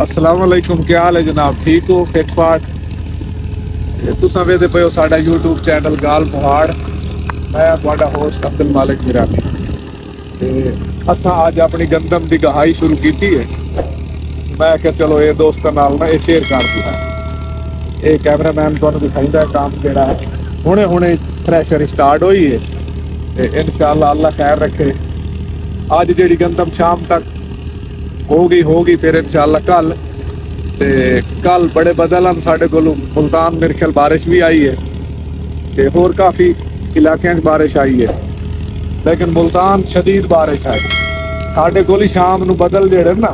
अस्सलाम वालेकुम, क्या हाल है जनाब? ठीक हो? फिट फाट? तुसां वेखदे पे हो साडा यूट्यूब चैनल गाल पुहाड़। मैं तुहाडा होस्ट अब्दुल मालिक मिरानी ते असां अज अपनी गंदम की गहाई शुरू की है। मैं क्या चलो ये दोस्तों नाल ना ये शेयर कर दूँ। ये कैमरामैन तुहानूं दिखाइंदा है काम जिहड़ा है हुणे हुणे थ्रैशर स्टार्ट हुई है ते इंशाअल्लाह अल्लाह खैर रखे। अज जिहड़ी गंदम शाम तक होगी फिर इंशाअल्लाह कल बड़े बदल हैं साढ़े को। मुल्तान मेरे ख्याल बारिश भी आई है ते होर काफ़ी इलाकों बारिश आई है, लेकिन मुल्तान शदीद बारिश आई साढ़े को। शाम नूं बदल जेड़े ना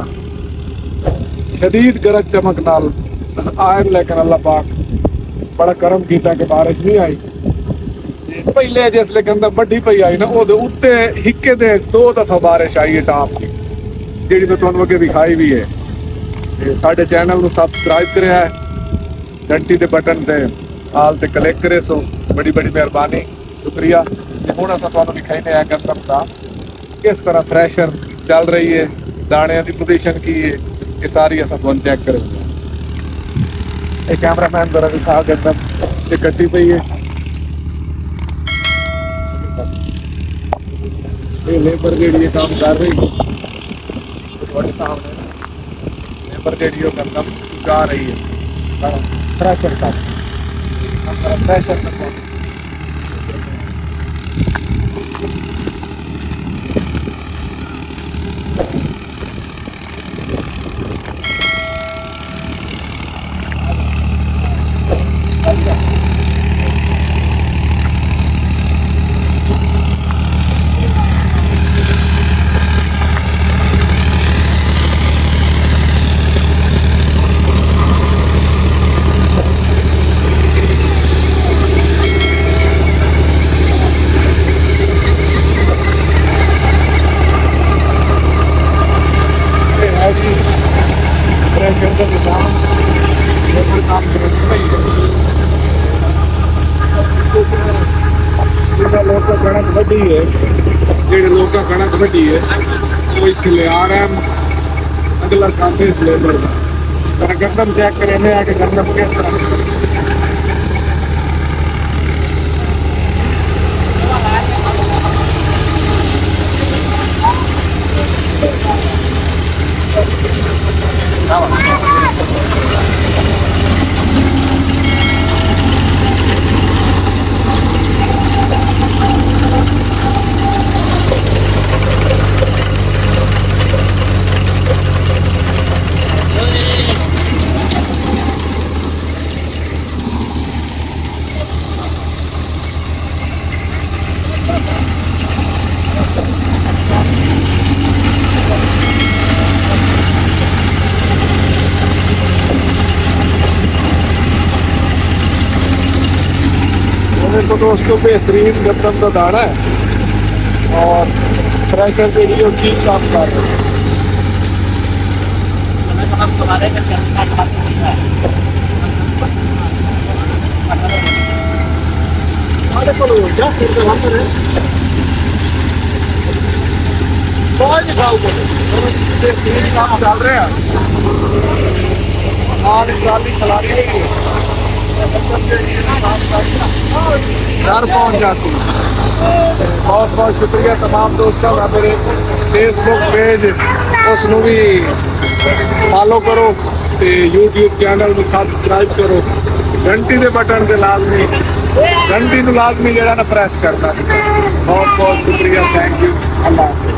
शदीद गरज चमक नाल आए, लेकिन अल्लाह पाक बड़ा करम किया कि बारिश नहीं आई। पहले जिसले गंदम वड्डी पई आई ना वो उत्ते हिक्के दे 2 दफ़ा बारिश आई है टाप की, जी मैं तुहानूं अगे दिखाई भी है। साढ़े चैनल को सबसक्राइब करें है, घंटी के बटन से आल ते क्लिक करे, सो बड़ी बड़ी मेहरबानी, शुक्रिया। हूँ अस तुहानूं दिखाने हैं गंदम का किस तरह थ्रैशर चल रही है, दाणियां की पोजीशन की है, ये सारी अस तुहानूं चेक करें। ये कैमरामैन जरा दिखा गंदम ये कट्टी पई है। ये लेबर जी काम कर रही है थोड़े सामने, लेबर जी गंदम जा रही है थ्रैशर का थ्रैशर का। थ्रैशर का निजाम लेबर काम करता ही है। जिहड़ा लोग कणक वड्डी है, जिहड़े लोग कणक वड्डी है वो इत्थे ले आ रहे हैं। अगला काम है इस लेबर का। पर गंदम चेक करेंगे कि गंदम किस तरह तो दोस्तों बेहतरीन गंदम का दाना है और थ्रैशर के लिए ठीक काम कर रहे हैं। बेहतरीन काम चल रहा है और ट्राली चला रही है, घर पहुँच जाती। बहुत बहुत शुक्रिया तमाम दोस्तों का। मेरे फेसबुक पेज उसनों भी फॉलो करो तो यूट्यूब चैनल में सब्सक्राइब करो, घंटी के बटन से लाजमी घंटी लाजमी जरा ना प्रेस करना। बहुत बहुत शुक्रिया, थैंक यू, अल्लाह।